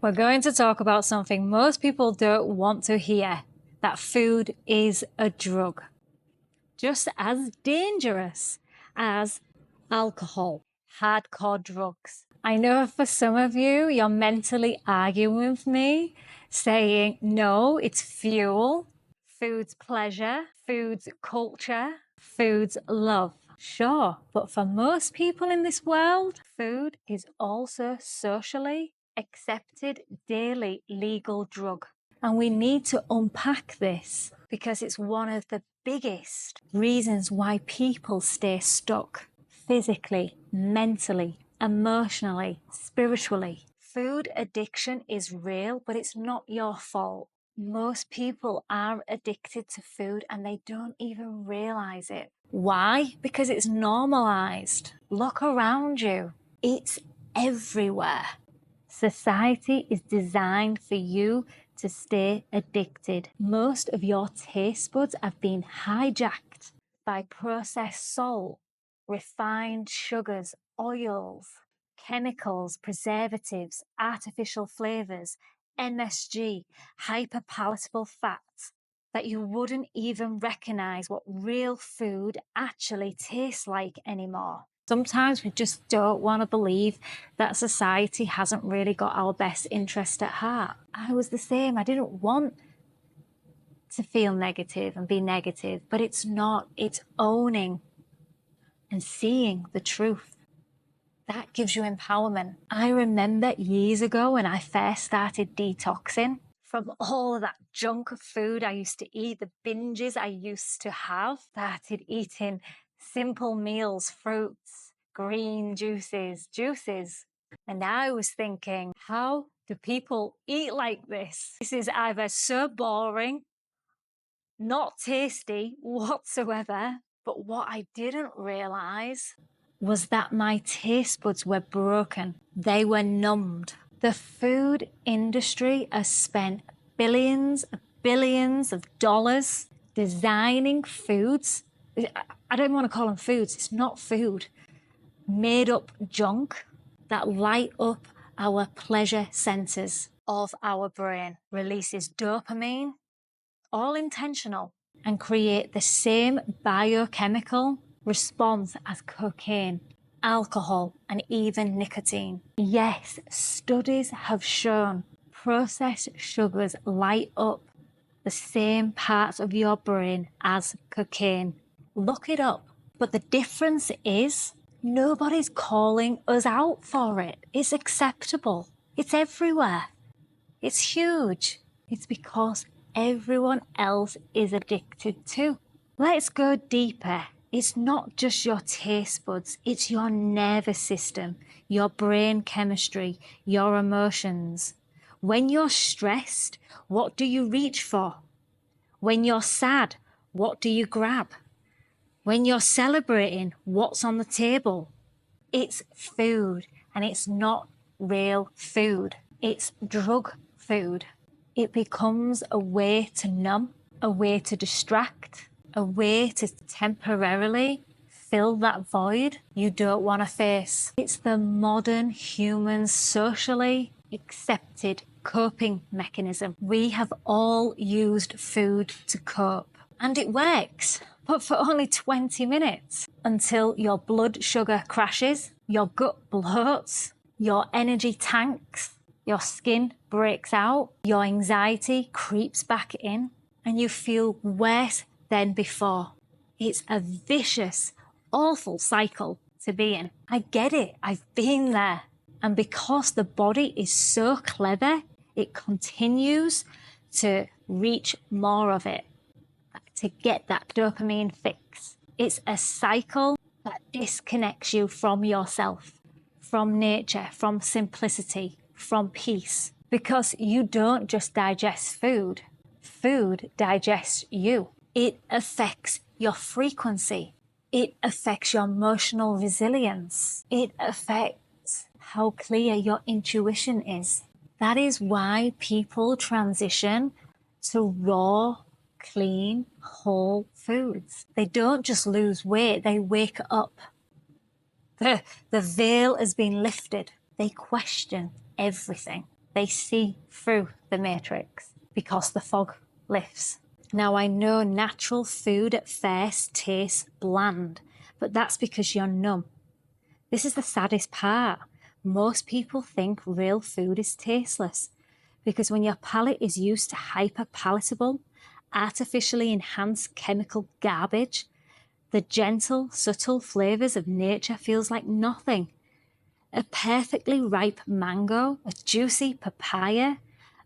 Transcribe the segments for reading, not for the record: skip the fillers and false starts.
We're going to talk about something most people don't want to hear, that food is a drug. Just as dangerous as alcohol, hardcore drugs. I know for some of you, you're mentally arguing with me, saying, no, it's fuel, food's pleasure, food's culture, food's love. Sure, but for most people in this world, food is also socially accepted daily legal drug. And we need to unpack this because it's one of the biggest reasons why people stay stuck physically, mentally, emotionally, spiritually. Food addiction is real, but it's not your fault. Most people are addicted to food and they don't even realize it. Why? Because it's normalized. Look around you. It's everywhere. Society is designed for you to stay addicted. Most of your taste buds have been hijacked by processed salt, refined sugars, oils, chemicals, preservatives, artificial flavors, MSG, hyperpalatable fats that you wouldn't even recognize what real food actually tastes like anymore. Sometimes we just don't want to believe that society hasn't really got our best interest at heart. I was the same. I didn't want to feel negative and be negative, but it's not. It's owning and seeing the truth. That gives you empowerment. I remember years ago when I first started detoxing from all of that junk food I used to eat, the binges I used to have, started eating simple meals, fruits, green juices. And I was thinking, how do people eat like this? This is either so boring, not tasty whatsoever, but what I didn't realize was that my taste buds were broken. They were numbed. The food industry has spent billions of dollars designing foods. I don't want to call them foods. It's not food. Made up junk that light up our pleasure centers of our brain, releases dopamine, all intentional, and create the same biochemical response as cocaine, alcohol, and even nicotine. Yes, studies have shown processed sugars light up the same parts of your brain as cocaine. Look it up. But the difference is nobody's calling us out for it. It's acceptable. It's everywhere. It's huge. It's because everyone else is addicted too. Let's go deeper. It's not just your taste buds, it's your nervous system, your brain chemistry, your emotions. When you're stressed, what do you reach for? When you're sad, what do you grab? When you're celebrating, what's on the table? It's food, and it's not real food. It's drug food. It becomes a way to numb, a way to distract, a way to temporarily fill that void you don't want to face. It's the modern human socially accepted coping mechanism. We have all used food to cope, and it works, but for only 20 minutes until your blood sugar crashes, your gut bloats, your energy tanks, your skin breaks out, your anxiety creeps back in, and you feel worse than before. It's a vicious, awful cycle to be in. I get it. I've been there. And because the body is so clever, it continues to reach more of it to get that dopamine fix. It's a cycle that disconnects you from yourself, from nature, from simplicity, from peace. Because you don't just digest food. Food digests you. It affects your frequency. It affects your emotional resilience. It affects how clear your intuition is. That is why people transition to raw, clean, whole foods. They don't just lose weight, they wake up. The veil has been lifted. They question everything. They see through the matrix because the fog lifts. Now, I know natural food at first tastes bland, but that's because you're numb. This is the saddest part. Most people think real food is tasteless because when your palate is used to hyper-palatable, artificially enhanced chemical garbage, the gentle, subtle flavours of nature feels like nothing. A perfectly ripe mango, a juicy papaya,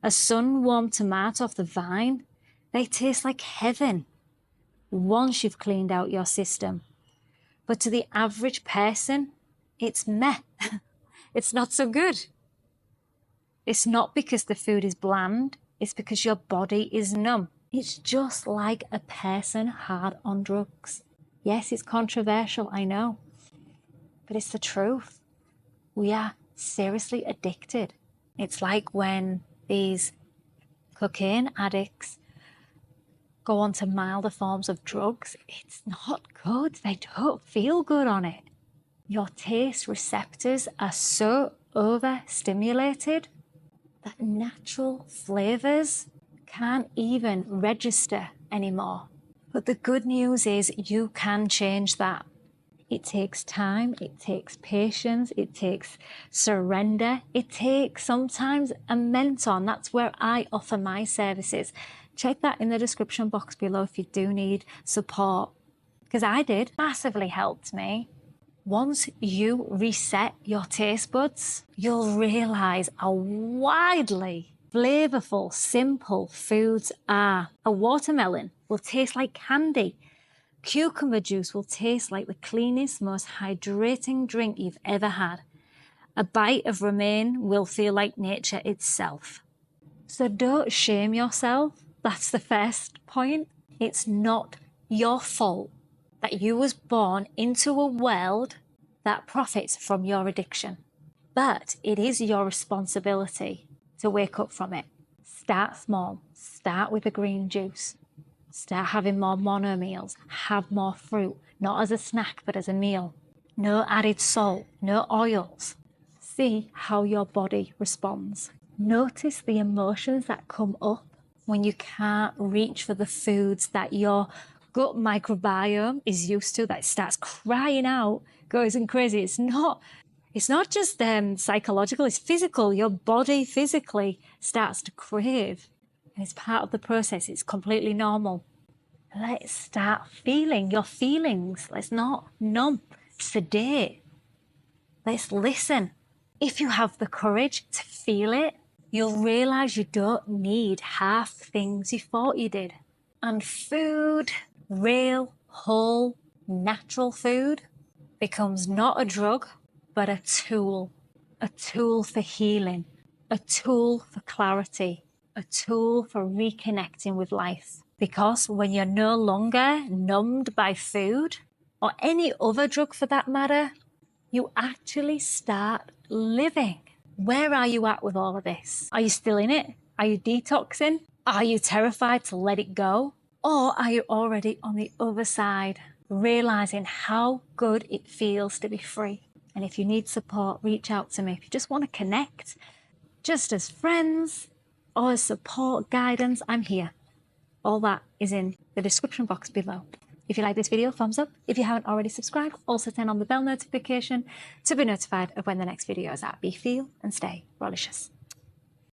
a sun-warmed tomato off the vine, they taste like heaven once you've cleaned out your system. But to the average person, it's meh. It's not so good. It's not because the food is bland, it's because your body is numb. It's just like a person hard on drugs. Yes, it's controversial, I know, but it's the truth. We are seriously addicted. It's like when these cocaine addicts go on to milder forms of drugs. It's not good. They don't feel good on it. Your taste receptors are so overstimulated that natural flavours can't even register anymore. But the good news is you can change that. It takes time, it takes patience, it takes surrender, it takes sometimes a mentor, and that's where I offer my services. Check that in the description box below if you do need support, because I did. Massively helped me. Once you reset your taste buds, you'll realise how widely flavourful, simple foods are. A watermelon will taste like candy. Cucumber juice will taste like the cleanest, most hydrating drink you've ever had. A bite of romaine will feel like nature itself. So don't shame yourself. That's the first point. It's not your fault that you was born into a world that profits from your addiction. But it is your responsibility to wake up from it. Start small. Start with a green juice. Start having more mono meals. Have more fruit, not as a snack, but as a meal. No added salt, no oils. See how your body responds. Notice the emotions that come up when you can't reach for the foods that your gut microbiome is used to, that starts crying out, goes crazy. It's not just psychological, it's physical. Your body physically starts to crave. And it's part of the process. It's completely normal. Let's start feeling your feelings. Let's not numb, sedate. Let's listen. If you have the courage to feel it, you'll realise you don't need half the things you thought you did. And food, real, whole, natural food, becomes not a drug, but a tool for healing, a tool for clarity, a tool for reconnecting with life. Because when you're no longer numbed by food, or any other drug for that matter, you actually start living. Where are you at with all of this? Are you still in it? Are you detoxing? Are you terrified to let it go? Or are you already on the other side, realizing how good it feels to be free? And if you need support, reach out to me. If you just want to connect, just as friends or as support, guidance, I'm here. All that is in the description box below. If you like this video, thumbs up. If you haven't already subscribed, also turn on the bell notification to be notified of when the next video is out. Be, feel, and stay Rawlicious.